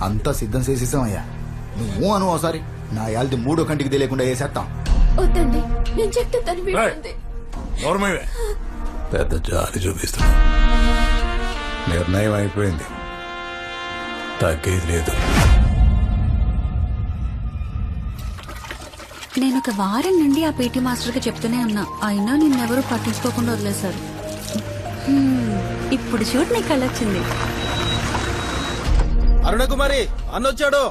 అంతా సిద్ధం చేసేసామయ్యా. నువ్వు అను ఒకసారి నా యాల్ది మూడో కంటికి తెలియకుండా వేసేస్తాం. వద్దండి, నేను చెప్తే తను వింటుంది. పెద్ద జాలి చూపిస్తున్నా. నిర్ణయం అయిపోయింది, తగ్గేది లేదు. నేను ఒక వారం నుండి ఆ పీటీ మాస్టర్ కి చెప్తూనే ఉన్నా, అయినా నిన్నెవరూ పట్టించుకోకుండా వదిలేశారు. ఇప్పుడు చూడు నీ కళ్ళొచ్చింది. అరుణకుమారి అన్నొచ్చాడు.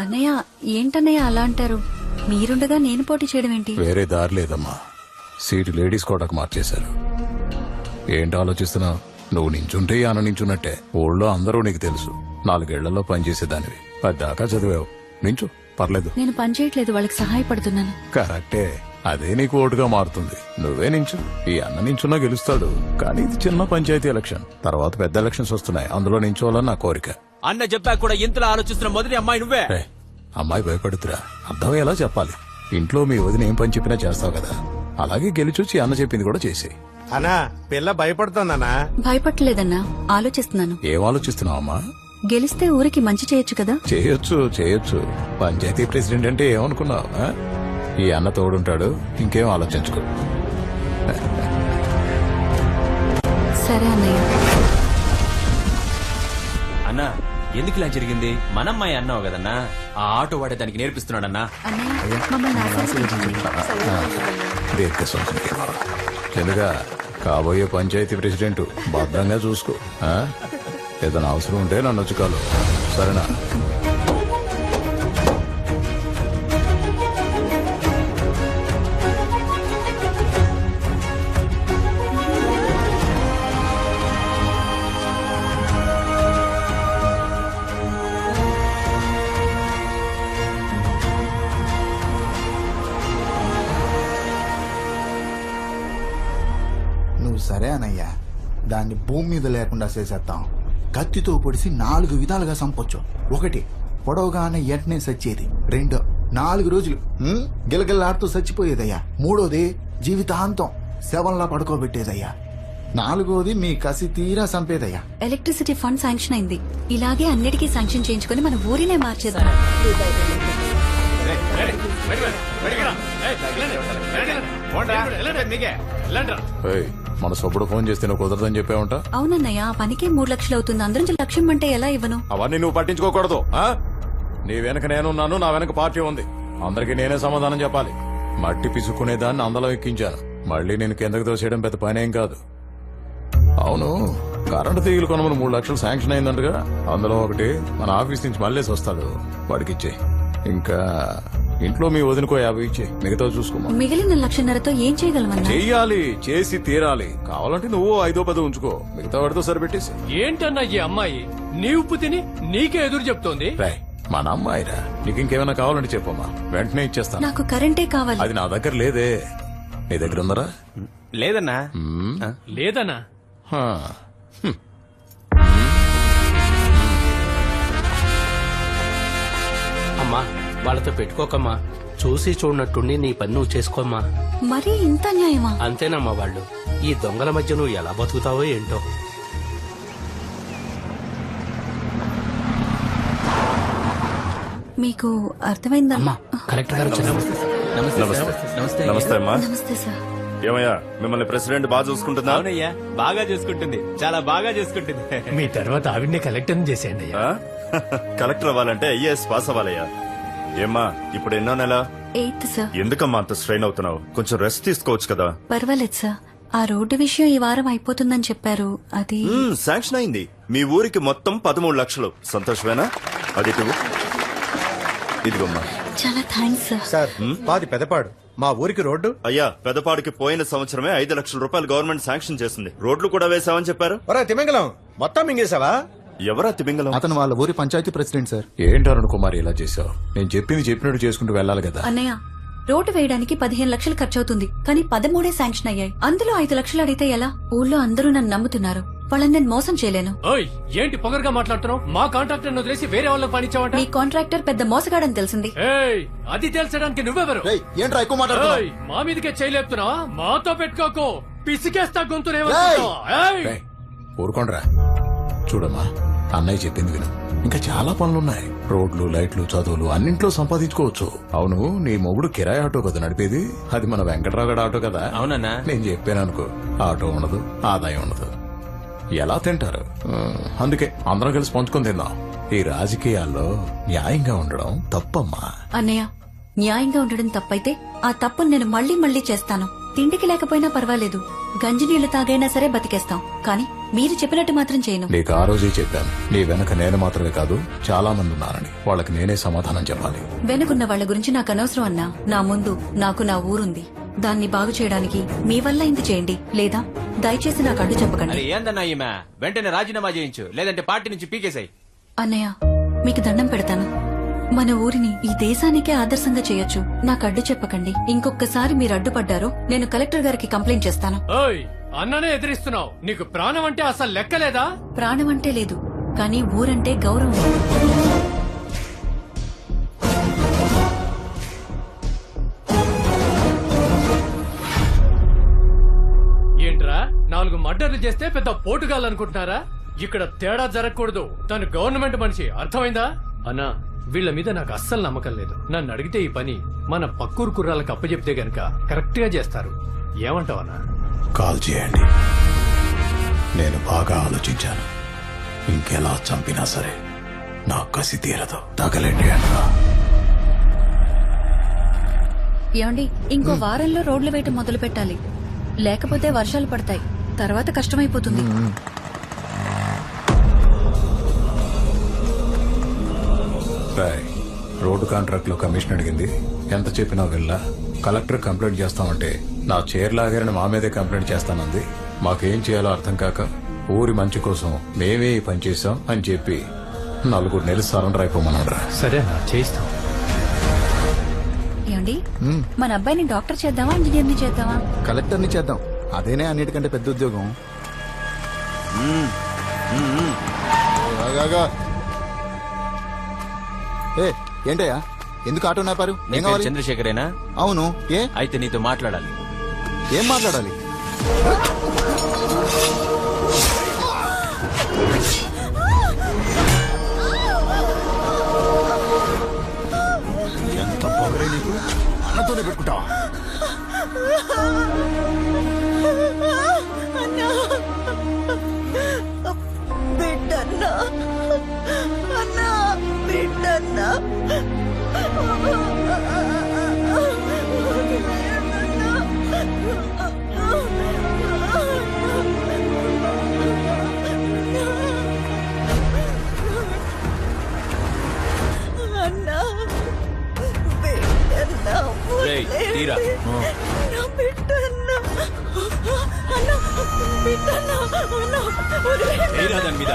అన్నయ్య ఏంటన్నయ్య అలా అంటారు? మీరుండగా నేను పోటీ చేయడం ఏంటి? వేరే దారి లేదమ్మా. సీటు లేడీస్ కోటకు మార్చేశారు. ఏంటి ఆలోచిస్తున్నావు? నువ్వు నించుంటే ఆన నించున్నట్టే. ఊళ్ళో అందరూ నీకు తెలుసు. 4 ఏళ్లలో పనిచేసేదానివి, 10 దాకా చదివావు. నించు, పర్లేదు. నేను పని చేయట్లేదు, వాళ్ళకి సహాయపడుతున్నాను. కరెక్టే, అదే నీకు ఓటుగా మారుతుంది. నువ్వే నించు. ఈ అన్న నించున్నా గెలుస్తాడు. కానీ ఇది చిన్న పంచాయతీ ఎలక్షన్. తర్వాత పెద్ద ఎలక్షన్స్ వస్తున్నాయి, అందులో నించోవాలని నా కోరిక. అన్న చెప్పాక కూడా ఇంతలా ఆలోచిస్తున్న మొదటి అమ్మాయి నువ్వే. అమ్మాయి భయపడుతురా, అర్థమయ్యేలా చెప్పాలి. ఇంట్లో మీ వదిన ఏం పని చెప్పినా చేస్తావు కదా, అలాగే గెలిచొచ్చి అన్న చెప్పింది కూడా చేసి. అన్నా పిల్ల భయపడుతోందన్నా. భయపట్టలేదన్నా, ఆలోచిస్తున్నాను. ఏం ఆలోచిస్తున్నావు అమ్మా? గెలిస్తే ఊరికి మంచి చేయొచ్చు కదా. చేయొచ్చు. పంచాయతీ ప్రెసిడెంట్ అంటే ఏమనుకున్నావు? ఈ అన్న తోడుంటాడు, ఇంకేం ఆలోచించుకో. సరే అన్నయ్య. అన్నా ఎందుకు ఇలా జరిగింది? మనమ్మాయి అన్నావు కదన్నా, ఆ ఆటో వాడే దానికి నేర్పిస్తున్నాడన్నా. అన్నయ్య మమ్మల్ని ఆశీర్వదించండి. ఎందుగా కాబోయే పంచాయతీ ప్రెసిడెంట్ భద్రంగా చూసుకో. ఏదైనా అవసరం ఉంటే నన్ను వచ్చుకోలు, సరేనా? నువ్వు సరే అనయ్యా, దాన్ని భూమి మీద లేకుండా చేసేస్తాం. కత్తితో పొడిసి 4 విధాలుగా చంపొచ్చు. 1 పొడవుగానే వెంటనే చచ్చేది. 2 4 రోజులు గిలగిల్లాడుతూ చచ్చిపోయేదయ్యా. 3వది జీవితాంతం శవంలా పడుకోబెట్టేదయ్యా. 4వది మీ కసి తీరా చంపేదయ్యా. ఎలక్ట్రిసిటీ ఫండ్ శాంక్షన్ అయింది. ఇలాగే అన్నిటికీ శాంక్షన్ చేయించుకుని మన ఊరినే మార్చేద్దాం. మన సొప్పుడు ఫోన్ చేస్తే నువ్వు కుదరదని చెప్పావంట. అవునన్నయ్య, ఆ పనికే 3 లక్షలు అవుతుంది. అందరం లక్ష్యం అంటే ఎలా ఇవ్వను? అవన్నీ నువ్వు పట్టించుకోకూడదు. నీ వెనక నేనున్నాను, నా వెనక పార్టీ ఉంది. అందరికీ నేనే సమాధానం చెప్పాలి. మట్టి పిసుక్కునేదాన్ని అందలం ఎక్కించాను. మళ్ళీ నేను కిందకి తోసేయడం పెద్ద పనేం కాదు. అవును, కరెంటు తీగలు కొనమని 3 లక్షలు శాంక్షన్ అయిందంటగా. అందులో 1 మన ఆఫీస్ నుంచి మళ్ళీ వస్తాడు, వాడికిచ్చే. ఇంకా ఇంట్లో మీ వదినకో 50 ఇచ్చే, మిగతా చూసుకోమా. మిగిలిన 1,50,000తో ఏం చేయగలమన్నా? చెయ్యాలి, చేసి తీరాలి. కావాలంటే నువ్వు 5-10 ఉంచుకో, మిగతా వాడితో సరిపెట్టేసి. ఏంటన్నా ఈ అమ్మాయి నీ ఉప్పు తిని నీకే ఎదురు చెప్తోంది? రాయ్, మన అమ్మాయిరా, నీకు ఇంకేమైనా కావాలంటే చెప్పమ్మా, వెంటనే ఇచ్చేస్తాను. నాకు కరెంటే కావాలి. అది నా దగ్గర లేదే, నీ దగ్గర ఉందరా? లేదన్నా. లేదన్నా. అమ్మా వాళ్ళతో పెట్టుకోకమ్మా, చూసి చూడనట్టుండి నీ పని నువ్వు చేసుకోమ్మా. మరీ ఇంత న్యాయమా? అంతేనమ్మా, వాళ్ళు ఈ దొంగల మధ్య నువ్వు ఎలా బతుకుతావో ఏంటో. మీకు అర్థమైందమ్మా? కలెక్టర్ గారు నమస్తే అమ్మా. నమస్తే సార్. ఏమయ్యా, మిమ్మల్ని ప్రెసిడెంట్ బాగా చూసుకుంటుందా? అవునయ్యా, బాగా చూసుకుంటుంది, చాలా బాగా చూసుకుంటుంది. మీ తర్వాత ఆవిడ్నే కలెక్టర్ చేసేయండి. కలెక్టర్ అవ్వాలంటే ఐఏఎస్ పాస్ అవ్వాలయ్యా. ఏమ్మా, ఇప్పుడు ఎన్నో నెల? 8th sir. ఎందుకమ్మా అంత స్ట్రెయిన్ అవుతున్నావు? కొంచెం రెస్ట్ తీసుకోవచ్చు కదా. పర్వాలేదు సార్, ఆ రోడ్డు విషయం ఈ వారం అయిపోతుందని చెప్పారు. అది శాంక్షన్ అయింది. మీ ఊరికి మొత్తం 13 లక్షలు. సంతోషమేనా? అది ఇదిగోమ్మా. చాలా థ్యాంక్స్ సార్. సార్, మాది పెదపాడు. మా ఊరికి రోడ్డు. అయ్యా, పెదపాడికి పోయిన సంవత్సరమే 5 లక్షల రూపాయలు గవర్నమెంట్ శాంక్షన్ చేసింది. రోడ్లు కూడా వేసామని చెప్పారు. తిమింగలం మొత్తం మింగేశావా? ఎవరా తిమింగలం? అతను వాళ్ళ ఊరి పంచాయతీ ప్రెసిడెంట్ సార్. ఏంటి అరుణ్ కుమార్ ఇలా చేశావు? నేను చెప్పింది చెప్పినట్టు చేసుకుంటూ వెళ్ళాలి కదా. అన్నయ్య, రోడ్డు వేయడానికి 15 లక్షలు ఖర్చు అవుతుంది, కానీ 13 శాంక్షన్ అయ్యాయి. అందులో 5 లక్షలు అడిగితే ఎలా? ఊళ్ళో అందరూ నన్ను నమ్ముతున్నారు, వాళ్ళని నేను మోసం చేయలేను. ఓయ్, ఏంటి పొగరుగా మాట్లాడుతున్నావు? మా కాంట్రాక్టర్ వదిలేసి వేరే వాళ్ళకి పనిచ్చావంట. మీ కాంట్రాక్టర్ పెద్ద మోసగాడని తెలిసింది. ఏయ్, అది తెలుసడానికి నువ్వెవరు? ఏంట్రా ఎక్కువ మాట్లాడుతున్నావు? ఏయ్, మా మీదకే చేయలేపుతున్నావా? మాతో పెట్టుకోకు, పిసికేస్తా గొంతునే. ఊరుకోండ్రా. చూడమ్మా, అన్నయ్య చెప్పింది విను. ఇంకా చాలా పనులున్నాయి. రోడ్లు, లైట్లు, చదువులు అన్నింట్లో సంపాదించుకోవచ్చు. అవును, నీ మొగుడు కిరాయి ఆటో కదా నడిపేది? అది మన వెంకట్రావు గడ ఆటో కదా? అవునన్నా. నేను చెప్పాను అనుకో, ఆటో ఉండదు, ఆదాయం ఉండదు, ఎలా తింటారు? అందుకే అందరం కలిసి పంచుకొని తిందాం. ఈ రాజకీయాల్లో న్యాయంగా ఉండడం తప్పమ్మా. అన్నయ్య, న్యాయంగా ఉండడం తప్పైతే ఆ తప్పును నేను మళ్ళీ మళ్ళీ చేస్తాను. తిండికి లేకపోయినా పర్వాలేదు, గంజి నీళ్లు తాగైనా సరే బతికేస్తాం. కానీ మీరు చెప్పినట్టు మాత్రం చేయను. నీకు ఆ రోజే చెప్పాను, నీ వెనక నేను మాత్రమే కాదు చాలా మంది ఉన్నారని. వాళ్ళకి నేనే సమాధానం చెప్పాలి. వెనుకున్న వాళ్ళ గురించి నాకు అనవసరం అన్నా. నా ముందు నాకు నా ఊరుంది. దాన్ని బాగు చేయడానికి మీ వల్ల ఇంత చేయండి, లేదా దయచేసి నాకు అడ్డు చెప్పకండి. అరే ఏందన్నా ఈమె, వెంటనే రాజీనామా చేయించు, లేదంటే పార్టీ నుంచి పీకేసాయి. అన్నయ్య, మీకు దండం పెడతాను. మన ఊరిని ఈ దేశానికే ఆదర్శంగా చేయొచ్చు. నాకు అడ్డు చెప్పకండి. ఇంకొకసారి మీరు అడ్డుపడ్డారో నేను కలెక్టర్ గారికి కంప్లైంట్ చేస్తాను. ఓయ్, అన్ననే ఎదిరిస్తున్నావు. నీకు ప్రాణం అంటే అసలు లెక్కలేదా? ప్రాణం అంటే లేదు, కానీ ఊరంటే గౌరవం. ఏంట్రా, 4 మర్డర్లు చేస్తే పెద్ద పోటుగాలనుకుంటున్నారా? ఇక్కడ తేడా జరగకూడదు. తను గవర్నమెంట్ మనిషి, అర్థమైందా? అన్నా, వీళ్ళ మీద నాకు అస్సలు నమ్మకం లేదు. నన్ను అడిగితే ఈ పని మన పక్కూరు కుర్రాలకు అప్పచెప్తే గనక కరెక్ట్ గా చేస్తారు. ఏమంటావన్నా? కాల్ చేయండి. నేను బాగా ఆలోచించాను. ఇంకెలా చంపినా సరే నా కసి తీరదు. తగలండి అన్నా. ఏమండి, ఇంకో వారంలో రోడ్లు వేయటం మొదలు పెట్టాలి. లేకపోతే వర్షాలు పడతాయి, తర్వాత కష్టమైపోతుంది. రోడ్డు కాంట్రాక్ట్ లో కమిషన్ అడిగింది. ఎంత చెప్పినా వెళ్ళా. కలెక్టర్ కంప్లైంట్ చేస్తామంటే నా చైర్ లాగారని మా మీదే కంప్లైంట్ చేస్తానంది. మాకేం చేయాలో అర్థం కాక ఊరి మంచి కోసం మేమే ఈ పని చేశాం అని చెప్పి 4 నెలలు సరెండర్ అయిపోమన్నాడు. సరేనా, చేయిస్తాం. ఏమండి, మన అబ్బాయిని డాక్టర్ చేద్దామా, ఇంజనీర్ని చేద్దామా? కలెక్టర్ని చేద్దాం, అదేనే అన్నిటికంటే పెద్ద ఉద్యోగం. ఆగాగా. ఏ ఏంటయ్యా, ఎందుకు ఆటో నాపారు? నీ పేరు చంద్రశేఖరేనా? అవును. ఏ అయితే నీతో మాట్లాడాలి. ఏం మాట్లాడాలి? ఎంత పొగరే నీకు? అన్నతోనే పెట్టుకుంటావా? బిడ్డన్నా, అన్నా, బిడ్డన్నా. అన్నా, బిడ్డన్నా, రేయ్, తీరా. నా బిడ్డన్నా, అన్నా, బిడ్డన్నా, అన్నా, వదిలేయ్. తీరా దాని మీద.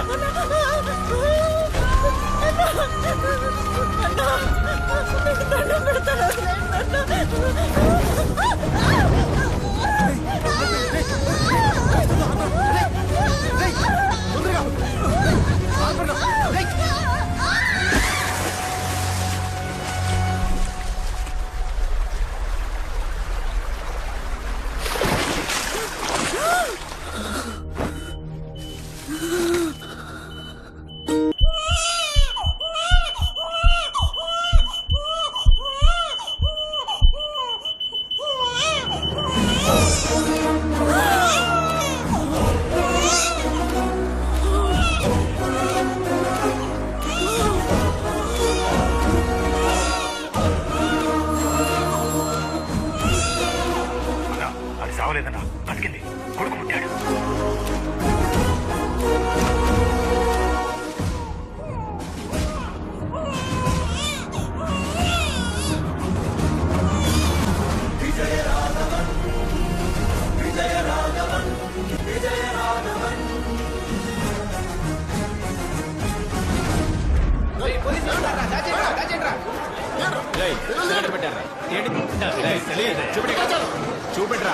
చూపెట్రా.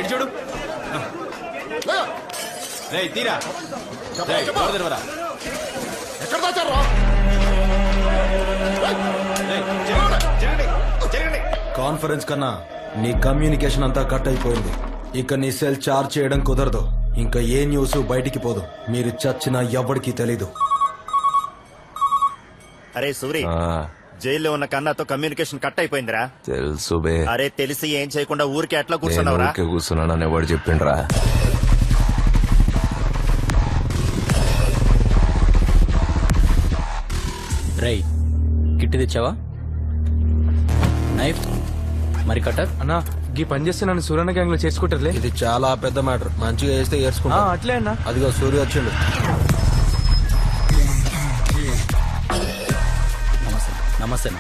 ఇటు చూడు. తీరా. కాన్ఫరెన్స్ కన్నా నీ కమ్యూనికేషన్ అంతా కట్ అయిపోయింది. ఇక నీ సెల్ చార్జ్ చేయడం కుదరదు. ఇంకా ఏ న్యూస్ బయటికి పోదు. మీరు చచ్చినా ఎవ్వడికి తెలీదు. అరే సూరి, జైల్లో ఉన్న కన్నాతో కమ్యూనికేషన్ కట్ అయిపోయిందిరా. తెలుసు బే. అరే తెలిసి ఏం చేయకుండా ఊరికే ఎట్లా కూర్చున్నావురా? కూర్చున్నానని ఎవడు చెప్పిండ్రా? రై కిట్టి తెచ్చావా? నైఫ్ మరి కట్టర్? అన్నా ఈ పని చేస్తే నన్ను సూర్యన్న గ్యాంగ్ లో చేసుకుంటారులే. ఇది చాలా పెద్ద మ్యాటర్. మంచిగా వేస్తే ఏర్చుకుంటా. అట్లే అన్నా. అదిగో సూర్య వచ్చిండు. నమస్తే.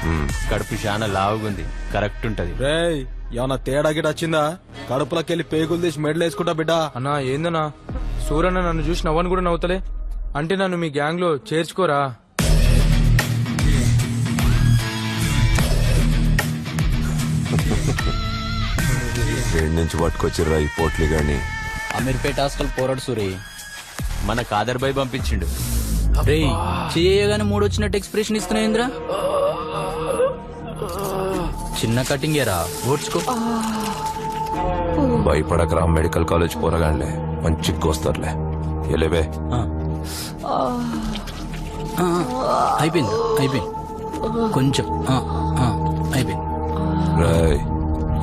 కడుపు చాలా లావుగుంది, కరెక్ట్ ఉంటది. రేయ్ ఏమన్నా తేడా గిట వచ్చిందా? కడుపులోకెళ్ళి పేగులు తీసి మెడలు వేసుకుంటా బిడ్డ. అన్నా ఏందన్నా, సూర్యన్న నన్ను చూసి నవ్వను కూడా నవ్వుతలే. అంటే నన్ను మీ గ్యాంగ్ లో చేర్చుకోరా? ఏడు నుంచి పట్టుకొచ్చిర్రా ఈ పోట్లి గాని. అమీర్పేట హాస్టల్ పోరాడు సూరి మన కాదర్ బాయ్ పంపించిండు. రేయ్ చేయగానే మూడు వచ్చినట్టు ఎక్స్ప్రెషన్ ఇస్తున్నాయింద్రా. చిన్న కటింగ్ ఏరా, ఓడ్చుకో. భయపడకరా, మెడికల్ కాలేజ్ పోరగాండ్లే, మంచి కోస్తారులే. ఎలేవే. అయిపోయింది అయిపోయింది, కొంచెం అయిపోయింది. రాయ్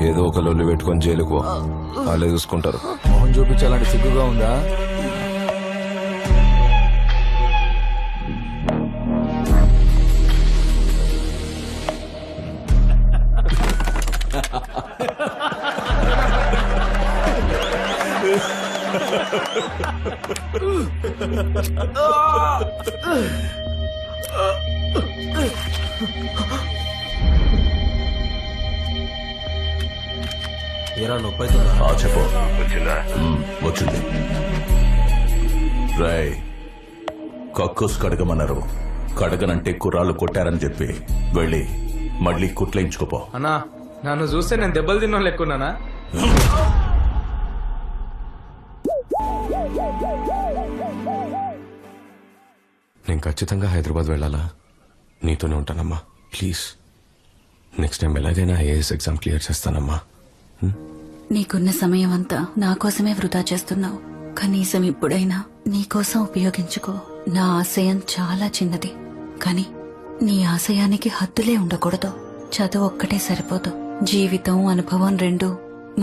ఏదో ఒక లొల్లి పెట్టుకొని జైలుకు పో, వాళ్ళే చూసుకుంటారు. మొహం చూపించాలంటే సిగ్గుగా ఉందా? ఏరా నొప్పి అవుతుందా? చెప్పు. వచ్చింది. రాయ్ కక్కుస్ కడగమన్నారు. కడగనంటే కుర్రాళ్ళు కొట్టారని చెప్పి వెళ్ళి మళ్ళీ కుట్లేయించుకోపో. అన్నా నన్ను చూస్తే నేను దెబ్బలు తిన్నా లెక్కున్నానా? నేను ఖచ్చితంగా హైదరాబాద్ వెళ్ళాలా? నీతోనే ఉంటానమ్మా, ప్లీజ్. నెక్స్ట్ టైం ఎలాగైనా ఐఏఎస్ ఎగ్జామ్ క్లియర్ చేస్తానమ్మా. నీకున్న సమయం అంతా నా కోసమే వృధా చేస్తున్నావు. కనీసం ఇప్పుడైనా నీకోసం ఉపయోగించుకో. నా ఆశయం చాలా చిన్నది, కానీ నీ ఆశయానికి హద్దులే ఉండకూడదు. చదువు ఒక్కటే సరిపోదు, జీవితం అనుభవం రెండూ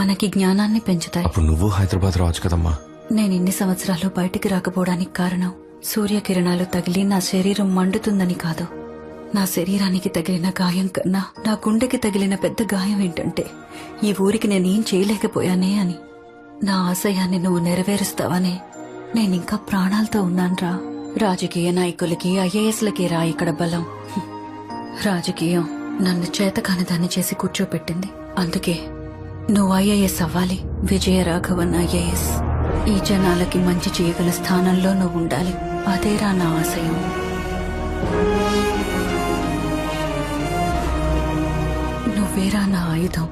మనకి జ్ఞానాన్ని పెంచుతాయి. అప్పుడు నువ్వు హైదరాబాద్ రావచ్చు కదమ్మా. నేను ఇన్ని సంవత్సరాలు బయటికి రాకపోవడానికి కారణం సూర్యకిరణాలు తగిలి నా శరీరం మండుతుందని కాదు. నా శరీరానికి తగిలిన గాయం కన్నా నా గుండెకి తగిలిన పెద్ద గాయం ఏంటంటే ఈ ఊరికి నేనేం చేయలేకపోయానే అని. నా ఆశయాన్ని నువ్వు నెరవేరుస్తావనే నేనింకా ప్రాణాలతో ఉన్నాన్రా. రాజకీయ నాయకులకి ఐఏఎస్లకి రా ఇక్కడ బలం. రాజకీయం నన్ను చేతకాని దాన్ని చేసి కూర్చోపెట్టింది. అందుకే నువ్వు ఐఏఎస్ అవ్వాలి, విజయరాఘవన్ ఐఏఎస్. ఈ జనాలకి మంచి చేయగల స్థానంలో నువ్వు ఉండాలి. అదేరా నా ఆశయం. నువ్వేరా నా ఆయుధం.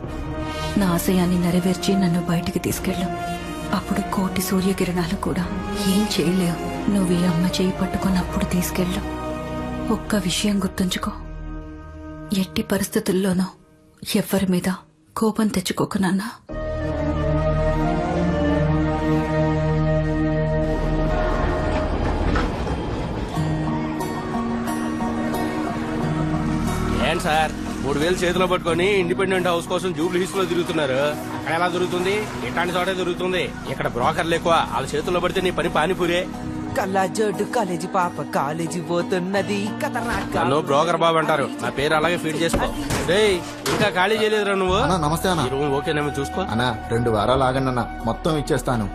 నా ఆశయాన్ని నెరవేర్చి నన్ను బయటికి తీసుకెళ్ళు. అప్పుడు కోటి సూర్యకిరణాలు కూడా ఏం చేయలేవు. నువ్వు ఈ అమ్మ చేయి పట్టుకున్నప్పుడు తీసుకెళ్ళు. ఒక్క విషయం గుర్తుంచుకో, ఎట్టి పరిస్థితుల్లోనూ ఎవ్వరి మీద కోపం తెచ్చుకోకు నాన్నా. ఏంటి సార్ 3000 చేతిలో పట్టుకొని ఇండిపెండెంట్ హౌస్ కోసం జూబ్లీ హిల్స్ లో తిరుగుతున్నారు? అక్కడ ఎలా దొరుకుతుంది? ఇట్లాంటి చోటే దొరుకుతుంది. ఇక్కడ బ్రోకర్లు ఎక్కువ, వాళ్ళ చేతుల్లో పడితే నీ పని పానీపూరే. కళ్ళజోడు కాలేజీ పాప కాలేజీ పోతున్నది. నన్ను బ్రోకర్ బాబు అంటారు, నా పేరు అలాగే ఫీడ్ చేసుకో. డేయ్ ఇంకా ఖాళీ చేయలేదురా నువ్వు? అన్నా నమస్తే అన్న. ఈ రూమ్ ఓకేనేమో చూసుకో. అన్నా 2 వారాలు ఆగండి అన్న, మొత్తం ఇచ్చేస్తాను.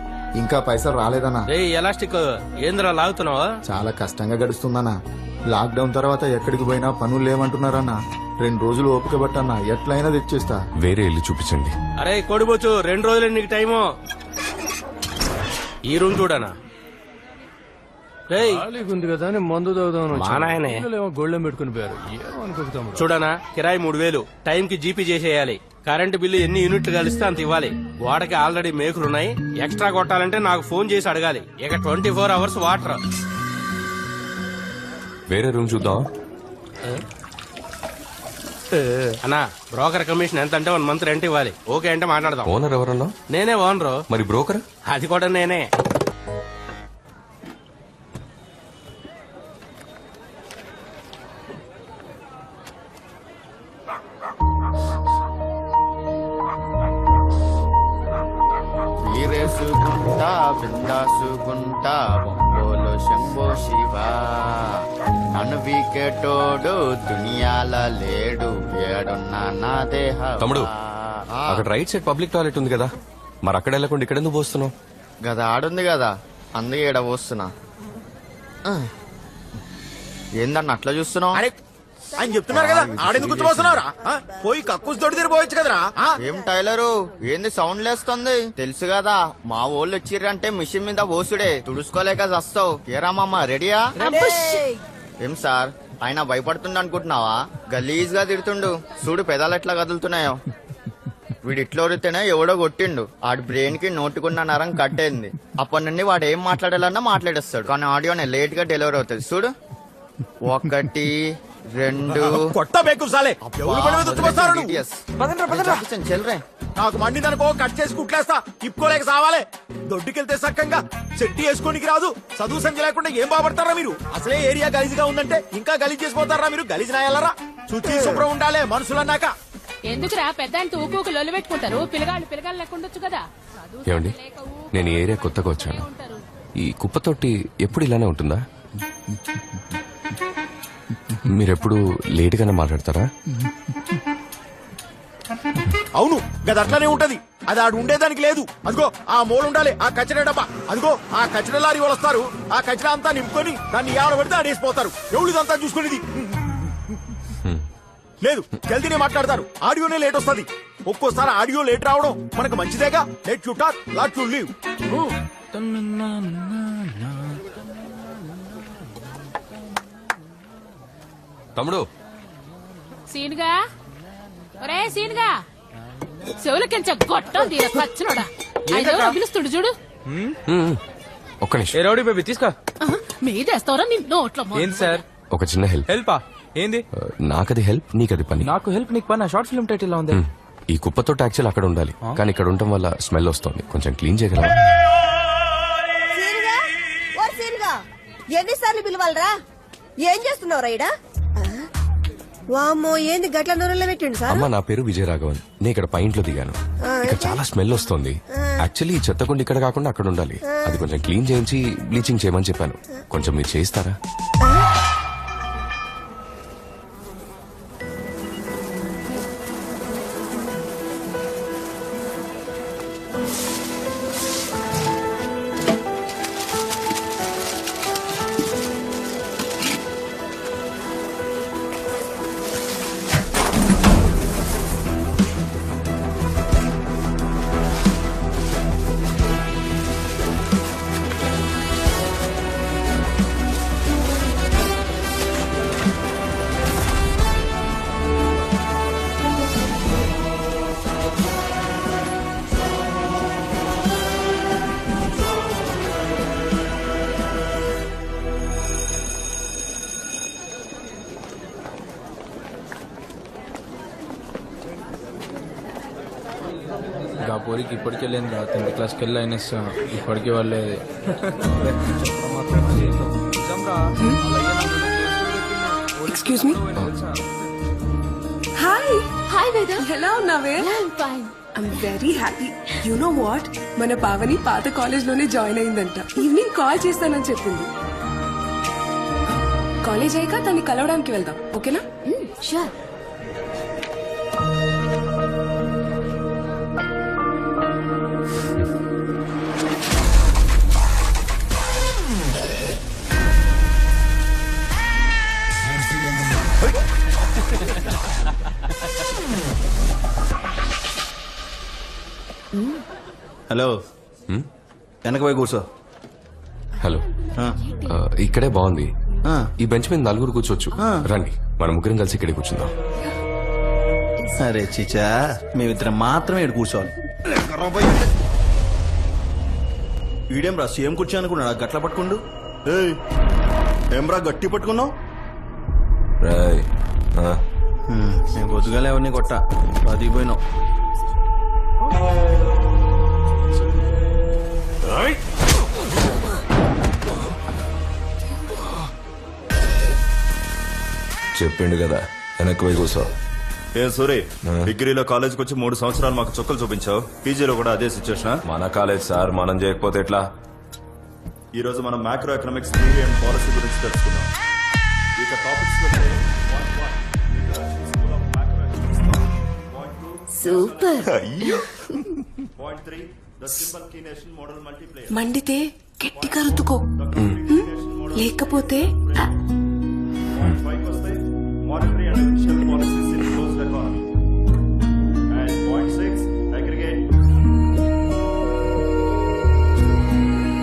ఇంకా పైసలు రాలేదన్నా. డేయ్ ఎలాస్టిక్ ఏంద్రా లాగుతున్నావా? చాలా కష్టంగా గడుస్తుందన్నా. లాక్డౌన్ తర్వాత ఎక్కడికి పోయినా పనులు లేవంటున్నారన్నా. 2 రోజులు ఓపిక పట్టన్నా, ఎట్లయినా తెచ్చేస్తా. వేరే ఇల్లు చూపించండి. అరే కొడిపోచ్చు, 2 రోజులే నీకు టైము. ఈ రూమ్ చూడనా? ఖాళీగా ఉంది కదా అని మందు తాగుదామని మా నాయనే. గోళ్ళెం పెట్టుకుని పోయారు. ఏమనుకుంటాము చూడనా, కిరాయి 3000, టైం కి జీపీ చేసేయాలి. కరెంటు బిల్లు ఎన్ని యూనిట్లు కలిస్తే అంత ఇవ్వాలి. వాడకి ఆల్రెడీ మేకులున్నాయి, ఎక్స్ట్రా కొట్టాలంటే నాకు ఫోన్ చేసి అడగాలి. ఇక 24 అవర్స్ వాటర్. వేరే రూమ్ చూద్దాం. అన్నా బ్రోకర్ కమిషన్ ఎంత అంటే 1 మంత్ రెంట్ ఇవ్వాలి. ఓకే అంటే మాట్లాడదాం. ఓనర్ ఎవరన్నా? నేనే ఓనరు. మరి బ్రోకర్? అది కూడా నేనే. చిందాసుకుంటా బొంబోలు శంభో శివ నన్ను వీకెటోడు దునియాల లేడు ఏడున్నా నా దేహ తమ్ముడు అక్కడ రైట్ సైడ్ పబ్లిక్ టాయిలెట్ ఉంది కదా, మరి అక్కడ వెళ్ళకుండా ఇక్కడ ఎందుకు పోస్తున్నావు? గదా ఆడుంది కదా, అందుకే ఈడ పోస్తున్నా. ఏందన్న అట్లా చూస్తున్నావు? ఆయన చెప్తున్నారు కదా, ఆడెందుకు గుర్తుపోతున్నావురా? పోయి కక్కుస్ తోటి తిరిగిపోవచ్చు కదరా. ఏం టైలరు ఏంది సౌండ్ లేస్తుంది? తెలుసు కదా మా వాళ్ళు వచ్చిర్రంటే మిషన్ మీద పోసుడే, తుడుచుకోలేక చస్తావు. ఏరా మామ రెడీయా? ఏం సార్ ఆయన భయపడుతుంది అనుకుంటున్నావా? గలీజ్ గా తిడుతుండు చూడు, పెదాలు ఎట్లా కదులుతున్నాయో. వీడు ఇట్లా వరితేనే ఎవడో కొట్టిండు, ఆడి బ్రెయిన్ కి నోటుకున్న నరం కట్టేంది. అప్పటి నుండి వాడు ఏం మాట్లాడాలన్నా మాట్లాడేస్తాడు, కానీ ఆడియోనే లేట్ గా డెలివరీ అవుతుంది. చూడు 1 2 కొత్త బేకు సాలే ఎవరు పని మీద ఉత్తుకొస్తారు నువ్వు? చెల్రే నాకు మండిందనుకో కట్ చేసి కుట్లేస్తా, ఇప్పుకోలేక సావాలే. దొడ్డుకెళ్తే సక్కంగా చెట్టి వేసుకోనికి రాదు, చదువు సంఖ్య లేకుండా ఏం బాగుపడతారా మీరు? అసలే ఏరియా గలీజ్గా ఉందంటే ఇంకా గలీజ్ చేసిపోతారా మీరు? గలీజ్ నాయాలరా? శుచి శుభ్రం ఉండాలి మనుషులన్నాక. ఎందుకురా పెద్ద అంటే ఊకు లొల్లు పెట్టుకుంటారు? పిల్లగాళ్ళు లేకుండొచ్చు కదా. ఏమండి, నేను ఈ ఏరియా కొత్తగా వచ్చాను. ఈ కుప్పతోటి ఎప్పుడు ఇలానే ఉంటుందా? మీరెప్పుడు లేట్ గానే మాట్లాడతారా? అవును గది అట్లానే ఉంటది, అది ఆడు ఉండేదానికి లేదు. అదిగో ఆ మూల ఉండాలి ఆ కచరా డబ్బా, అదిగో ఆ కచరా లారీ వాళ్ళు వస్తారు, ఆ కచరా అంతా నింపుకొని దాన్ని ఏడ పడితే ఆడేసిపోతారు. ఎవరిదంతా చూసుకునేది లేదు, జల్దీనే మాట్లాడతారు. ఆడియోనే లేట్ వస్తుంది. ఒక్కోసారి ఆడియో లేట్ రావడం మనకు మంచిదేగా. Let you talk lot you live. తమ్ముడు సీన్గా ఒరే సీన్గా చెవులకించ గొట్టం తీర పచ్చినోడా పిలుస్తుడు చూడు. ఒక్క నిమిషం. ఏ రౌడీ బేబీ తీసుకో. మీదేస్తావరా నీ నోట్లో ఏంది సార్? ఒక చిన్న హెల్ప్. హెల్పా? ఏంది? నాకది హెల్ప్, నీకది పని. నాకు హెల్ప్ నీకు పని. షార్ట్ ఫిల్మ్ టైటిల్ లా ఉంది. ఈ కుప్పతో యాక్చువల్ అక్కడ ఉండాలి, కానీ ఇక్కడ ఉండటం వల్ల స్మెల్ వస్తుంది. కొంచెం క్లీన్ చేయగలవా? ఎన్నిసార్లు పిలవాలరా? ఏం చేస్తున్నావురా ఈడ? వామ్మో ఏంది గట్ల నూనెలో పెట్టిండు సార్? అమ్మ నా పేరు విజయరాఘవన్, నేను ఇక్కడ పైంట్లో దిగాను. ఇక్కడ చాలా స్మెల్ వస్తుంది. యాక్చువల్లీ ఈ చెత్తకుండా ఇక్కడ కాకుండా అక్కడ ఉండాలి. అది కొంచెం క్లీన్ చేయించి బ్లీచింగ్ చేయమని చెప్పాను. కొంచెం మీరు చేయిస్తారా? పోరికి ఇప్పటికే లేదు, 10th క్లాస్కి వెళ్ళి అయినా ఇప్పటికీ వాళ్ళేది. Excuse me. Hi hi Veda, ఎలా ఉన్నావే? Fine. I'm very happy. You know what, మన పావని పాత కాలేజ్ లోనే జాయిన్ అయిందంట. ఈవినింగ్ కాల్ చేస్తానని చెప్పింది. కాలేజ్ అయ్యాక తన్ని కలవడానికి వెళ్దాం, ఓకేనా? షూర్. హలో, వెనక పోయి కూర్చో. హలో, ఇక్కడే బాగుంది. ఈ బెంచ్ మీద 4 కూర్చోవచ్చు. రండి, మన ముగ్గురం కలిసి ఇక్కడే కూర్చుందాం. సరే చిచా, మేమిద్దరం మాత్రమే ఇక్కడ కూర్చోవాలి. ఈడేం రా సేమ్ కూర్చో అనుకున్నాడు, గట్ల పట్టుకుండు. ఏం రా గట్టి పట్టుకున్నావు? నేను పొద్దుగాలే ఎవరిని కొట్ట పదిపోయినావు. చెప్పిండు కదా వెనక్కి పోయి కూర్చో. ఏం సూరి, డిగ్రీలో కాలేజ్కి వచ్చి 3 సంవత్సరాలు మాకు చుక్కలు చూపించావు. పీజీలో కూడా అదే సిచ్యువేషన్. మన కాలేజ్ సార్, మనం చేయకపోతే ఎట్లా? ఈ రోజు మనం macroeconomics theory and policy గురించి తెలుసుకుందాం. ఇక topics super. Point 3 the simple Keynesian model multiplier. మండితే గట్టిగా రుతుకో, లేకపోతే